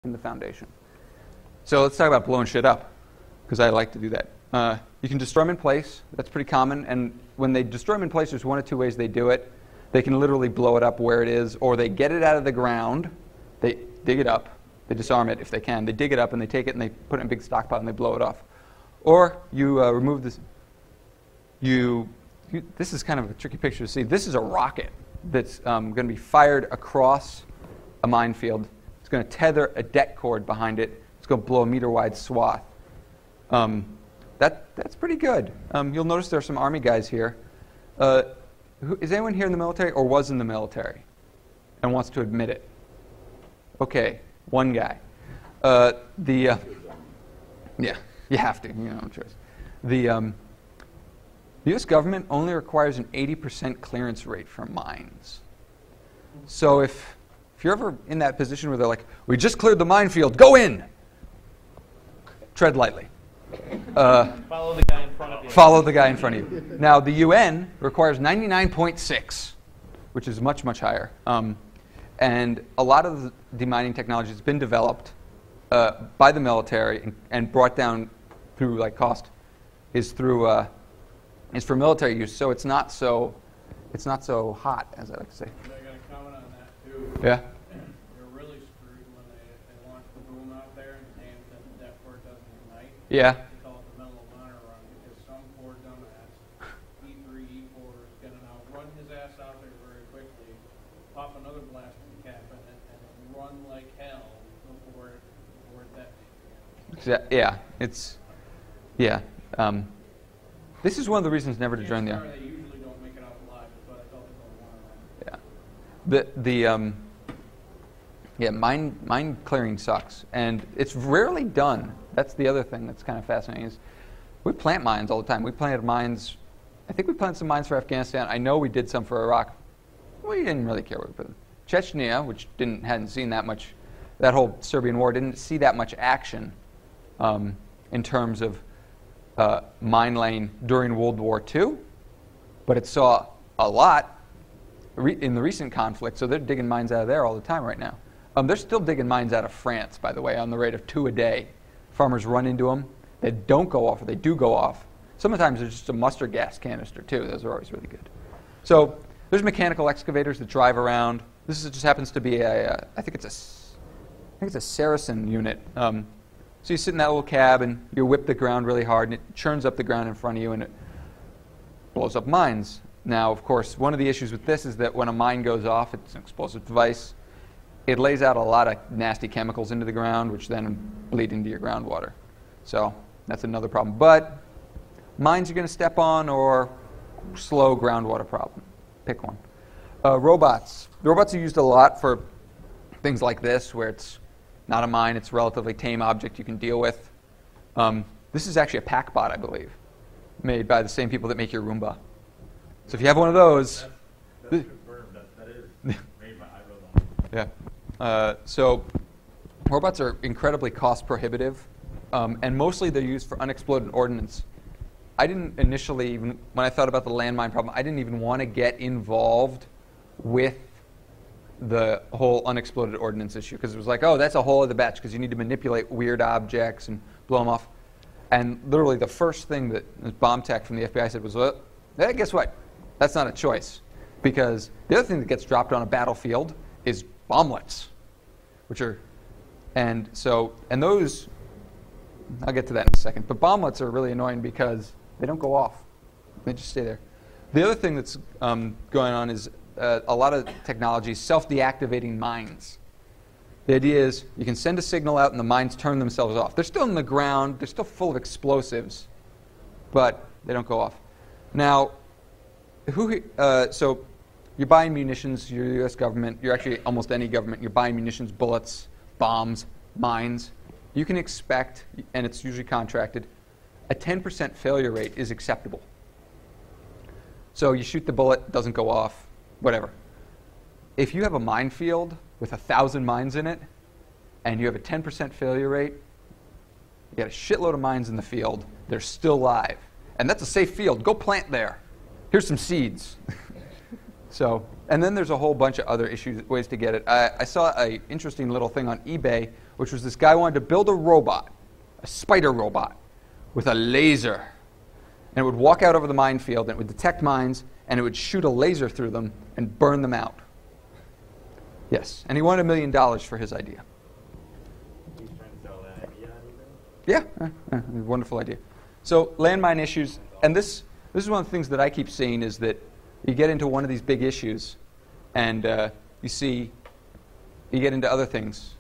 in the foundation. So let's talk about blowing shit up, because I like to do that. You can destroy them in place. That's pretty common. And when they destroy them in place, there's one of two ways they do it. They can literally blow it up where it is, or they get it out of the ground. They dig it up. They disarm it if they can. They dig it up, and they take it, and they put it in a big stockpile, and they blow it off. Or you remove this. This is kind of a tricky picture to see. This is a rocket that's going to be fired across a minefield. It's going to tether a det cord behind it. It's going to blow a meter-wide swath. That's pretty good. You'll notice there are some Army guys here. Is anyone here in the military or was in the military and wants to admit it? Okay, one guy. Yeah, you have to. No choice. The U.S. government only requires an 80% clearance rate for mines. So if you're ever in that position where they're like, we just cleared the minefield, go in! Tread lightly. Follow the guy in front of you. Follow the guy in front of you. Now, the UN requires 99.6, which is much, much higher. And a lot of the demining technology has been developed by the military and brought down through cost is for military use. So it's not so hot, as I like to say. I got a comment on that too. Yeah. They're really screwed when they launch the boom out there and the det cord doesn't ignite. Yeah. They call it the Medal of Honor run because some poor dumbass, E3, E4, is going to now run his ass out there very quickly, pop another blasting cap in it, and run like hell before it detonates. Yeah. Yeah. This is one of the reasons never to join the Army. They usually don't make it out alive, but I felt it going on. Mine clearing sucks, and it's rarely done. That's the other thing that's kind of fascinating is we plant mines all the time. We planted mines. I think we planted some mines for Afghanistan. I know we did some for Iraq. We didn't really care where we put them. Chechnya, which hadn't seen that much, that whole Serbian war didn't see that much action in terms of mine laying during World War II, but it saw a lot in the recent conflict, so they're digging mines out of there all the time right now. They're still digging mines out of France, by the way, on the rate of 2 a day. Farmers run into them. They don't go off, or they do go off. Sometimes there's just a mustard gas canister, too. Those are always really good. So there's mechanical excavators that drive around. This just happens to be I think it's a Saracen unit. So you sit in that little cab and you whip the ground really hard and it churns up the ground in front of you and it blows up mines. Now, of course, one of the issues with this is that when a mine goes off, it's an explosive device. It lays out a lot of nasty chemicals into the ground, which then bleed into your groundwater. So that's another problem. But mines you're going to step on or slow groundwater problem. Pick one. Robots. Robots are used a lot for things like this, where it's not a mine, it's a relatively tame object you can deal with. This is actually a PackBot, I believe, made by the same people that make your Roomba. So if you have one of those... That's confirmed. That is made by iRobot. Yeah. So robots are incredibly cost prohibitive, and mostly they're used for unexploded ordnance. I didn't initially, even when I thought about the landmine problem, I didn't even want to get involved with the whole unexploded ordnance issue, because it was like, oh, that's a whole other batch, because you need to manipulate weird objects and blow them off. And literally the first thing that bomb tech from the FBI said was, well, guess what? That's not a choice. Because the other thing that gets dropped on a battlefield is bomblets, which are, and those, I'll get to that in a second. But bomblets are really annoying because they don't go off. They just stay there. The other thing that's going on is a lot of technology is self-deactivating mines. The idea is you can send a signal out and the mines turn themselves off. They're still in the ground. They're still full of explosives, but they don't go off. Now, so you're buying munitions, you're the U.S. government, you're actually almost any government, you're buying munitions, bullets, bombs, mines. You can expect, and it's usually contracted, a 10% failure rate is acceptable. So you shoot the bullet, doesn't go off, whatever. If you have a minefield with 1,000 mines in it, and you have a 10% failure rate, you got a shitload of mines in the field, they're still live. And that's a safe field, go plant there. Here's some seeds. So, and then there's a whole bunch of other ways to get it. I saw an interesting little thing on eBay which was this guy wanted to build a robot, a spider robot, with a laser. And it would walk out over the minefield, and it would detect mines, and it would shoot a laser through them and burn them out. Yes, and he wanted $1 million for his idea. He's trying to sell that idea on eBay? Yeah, wonderful idea. So landmine issues, and this is one of the things that I keep seeing is that you get into one of these big issues, and you get into other things.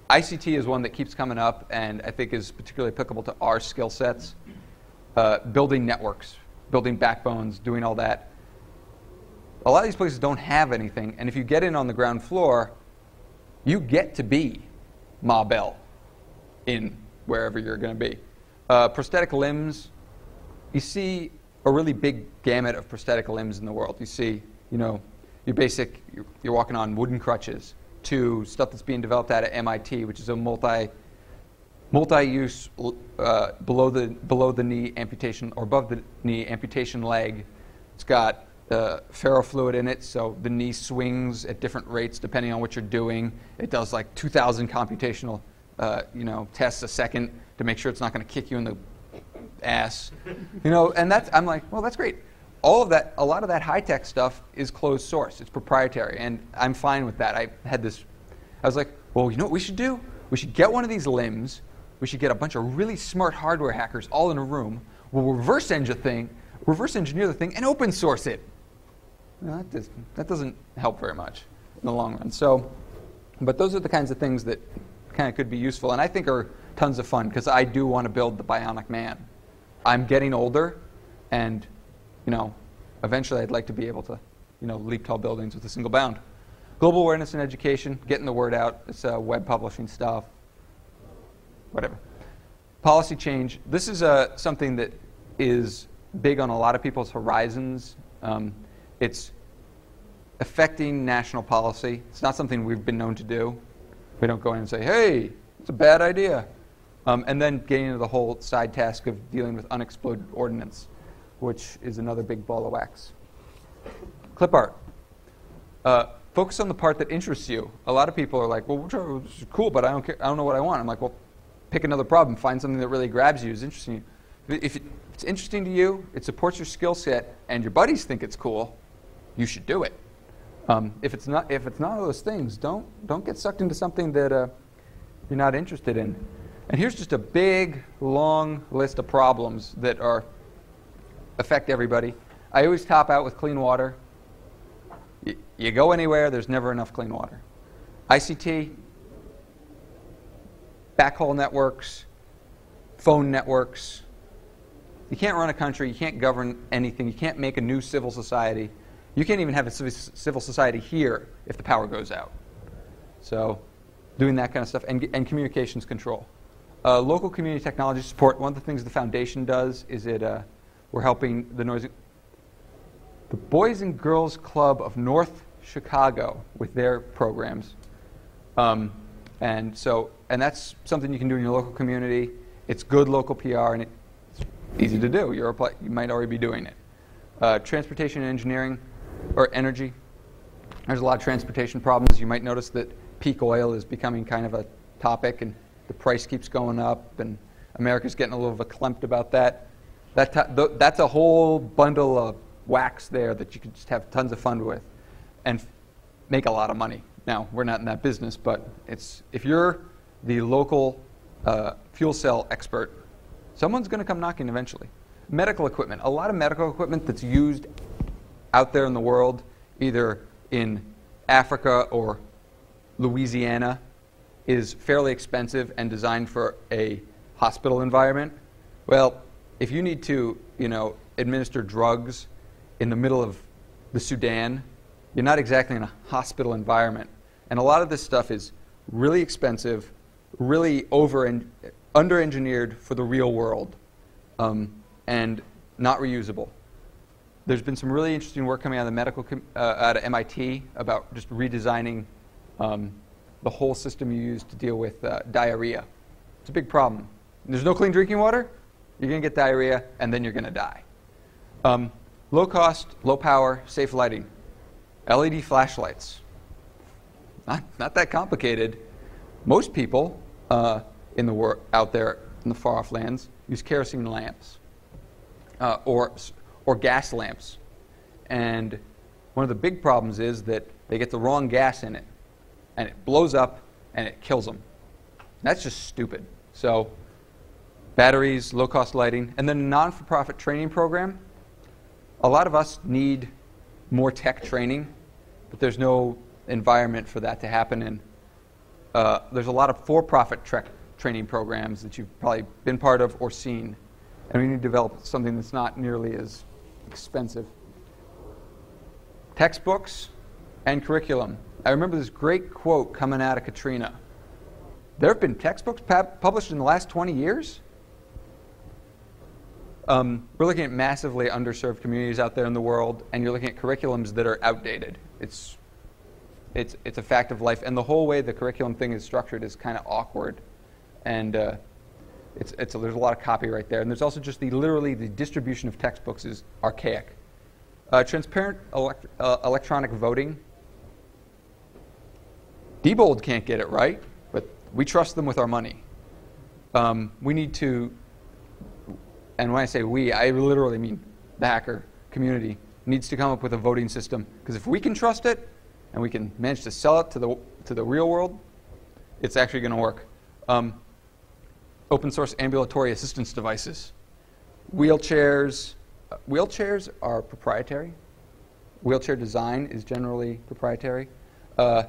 ICT is one that keeps coming up, and I think is particularly applicable to our skill sets. Building networks, building backbones, doing all that. A lot of these places don't have anything, and if you get in on the ground floor, you get to be Ma Bell in wherever you're going to be. Prosthetic limbs, you see a really big gamut of prosthetic limbs in the world. You see, your basic, you're walking on wooden crutches, to stuff that's being developed out of MIT, which is a multi-use below the knee amputation or above the knee amputation leg. It's got ferrofluid in it, so the knee swings at different rates depending on what you're doing. It does like 2,000 computational tests a second to make sure it's not going to kick you in the ass. And I'm like, well, that's great. All of that, a lot of that high-tech stuff is closed source. It's proprietary, and I'm fine with that. I was like, well, you know what we should do? We should get one of these limbs. We should get a bunch of really smart hardware hackers all in a room. We'll reverse engineer the thing, and open source it. Well, that doesn't help very much in the long run. So, but those are the kinds of things that kind of could be useful, and I think are tons of fun, because I do want to build the bionic man. I'm getting older, and eventually I'd like to be able to, leap tall buildings with a single bound. Global awareness and education, getting the word out. It's web publishing stuff, whatever. Policy change. This is something that is big on a lot of people's horizons. It's affecting national policy. It's not something we've been known to do. We don't go in and say, hey, it's a bad idea. And then getting into the whole side task of dealing with unexploded ordnance, which is another big ball of wax. Clip art. Focus on the part that interests you. A lot of people are like, well, this is cool, but I don't care. I don't know what I want. I'm like, well, pick another problem. Find something that really grabs you, is interesting to you. If it's interesting to you, it supports your skill set, and your buddies think it's cool, you should do it. If it's not those things, don't get sucked into something that you're not interested in. And here's just a big, long list of problems that affect everybody. I always top out with clean water. You go anywhere, there's never enough clean water. ICT, backhaul networks, phone networks. You can't run a country, you can't govern anything, you can't make a new civil society. You can't even have a civil society here if the power goes out. So doing that kind of stuff, and communications control. Local community technology support. One of the things the foundation does is we're helping the Boys and Girls Club of North Chicago with their programs. And that's something you can do in your local community. It's good local PR, and it's easy to do. You might already be doing it. Transportation and engineering, or energy. There's a lot of transportation problems. You might notice that peak oil is becoming kind of a topic, and the price keeps going up, and America's getting a little verklempt about that. That's a whole bundle of wax there that you can just have tons of fun with and make a lot of money. Now, we're not in that business, but if you're the local fuel cell expert, someone's going to come knocking eventually. Medical equipment. A lot of medical equipment that's used out there in the world, either in Africa or Louisiana, is fairly expensive and designed for a hospital environment. Well, if you need to, administer drugs in the middle of the Sudan, you're not exactly in a hospital environment. And a lot of this stuff is really expensive, really under-engineered for the real world, and not reusable. There's been some really interesting work coming out of out of MIT about just redesigning the whole system you use to deal with diarrhea. It's a big problem. There's no clean drinking water, you're going to get diarrhea, and then you're going to die. Low cost, low power, safe lighting. LED flashlights. Not that complicated. Most people in the out there in the far-off lands use kerosene lamps or gas lamps. And one of the big problems is that they get the wrong gas in it, and it blows up, and it kills them. That's just stupid. So batteries, low-cost lighting, and then a non-for-profit training program. A lot of us need more tech training, but there's no environment for that to happen. And there's a lot of for-profit training programs that you've probably been part of or seen. And we need to develop something that's not nearly as expensive. Textbooks and curriculum. I remember this great quote coming out of Katrina. There have been textbooks published in the last 20 years? We're looking at massively underserved communities out there in the world, and you're looking at curriculums that are outdated. It's a fact of life, and the whole way the curriculum thing is structured is kind of awkward, and there's a lot of copyright there. And there's also just literally the distribution of textbooks is archaic. Transparent electronic voting. Diebold can't get it right, but we trust them with our money. We need to, and when I say we, I literally mean the hacker community, needs to come up with a voting system. Because if we can trust it, and we can manage to sell it to the real world, it's actually going to work. Open source ambulatory assistance devices. Wheelchairs are proprietary. Wheelchair design is generally proprietary. I'm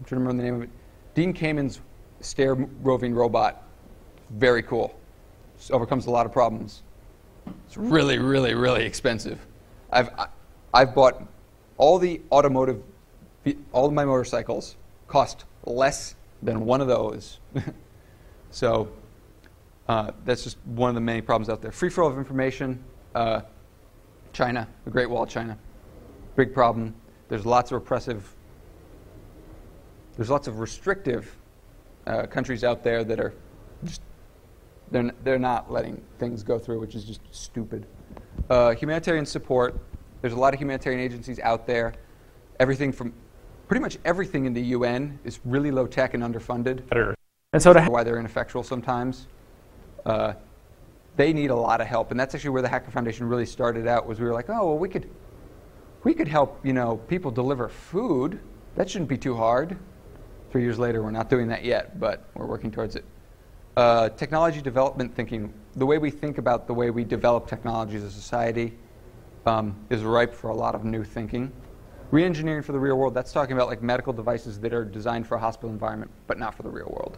trying to remember the name of it. Dean Kamen's stair roving robot. Very cool. Just overcomes a lot of problems. It's really, really, really expensive. I've bought all of my motorcycles cost less than one of those. So that's just one of the many problems out there. Free flow of information. China, the Great Wall of China. Big problem. There's lots of restrictive countries out there that are just, they're not letting things go through, which is just stupid. Humanitarian support. There's a lot of humanitarian agencies out there. Pretty much everything in the UN is really low tech and underfunded. And so why they're ineffectual sometimes. They need a lot of help, and that's actually where the Hacker Foundation really started out. Was we were like, oh, well, we could help people deliver food. That shouldn't be too hard. 3 years later, we're not doing that yet, but we're working towards it. Technology development thinking. The way we think about the way we develop technology as a society is ripe for a lot of new thinking. Re-engineering for the real world, that's talking about like medical devices that are designed for a hospital environment, but not for the real world.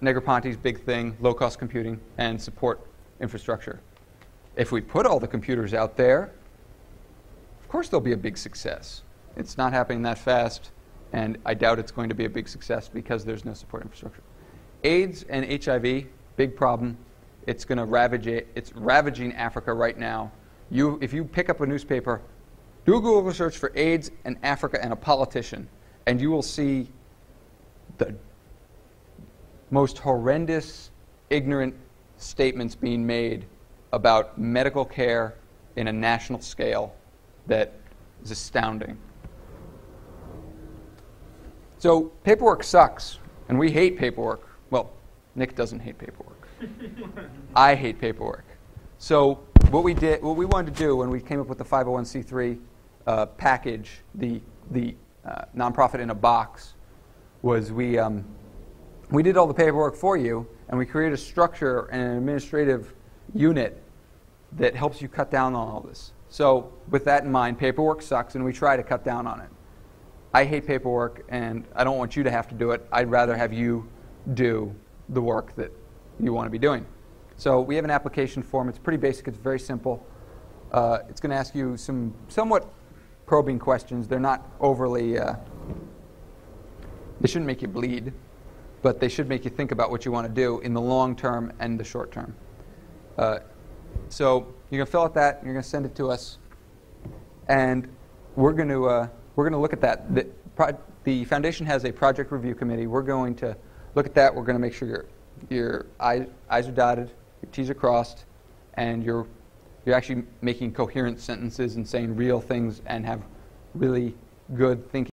Negroponte's big thing, low-cost computing, and support infrastructure. If we put all the computers out there, of course there'll be a big success. It's not happening that fast, and I doubt it's going to be a big success because there's no support infrastructure. AIDS and HIV, big problem. It's going to ravage it. It's ravaging Africa right now. If you pick up a newspaper, do a Google search for AIDS and Africa and a politician, and you will see the most horrendous, ignorant statements being made about medical care in a national scale that is astounding. So paperwork sucks, and we hate paperwork. Well, Nick doesn't hate paperwork. I hate paperwork. So what we wanted to do when we came up with the 501c3 package, the nonprofit in a box, was we did all the paperwork for you, and we created a structure and an administrative unit that helps you cut down on all this. So with that in mind, paperwork sucks, and we try to cut down on it. I hate paperwork, and I don't want you to have to do it. I'd rather have you do the work that you want to be doing. So we have an application form. It's pretty basic. It's very simple. It's going to ask you some somewhat probing questions. They're not overly, they shouldn't make you bleed, but they should make you think about what you want to do in the long term and the short term. So you're going to fill out that, and you're going to send it to us, and we're going to look at that. The foundation has a project review committee. We're going to look at that. We're going to make sure your I's are dotted, your T's are crossed, and you're actually making coherent sentences and saying real things and have really good thinking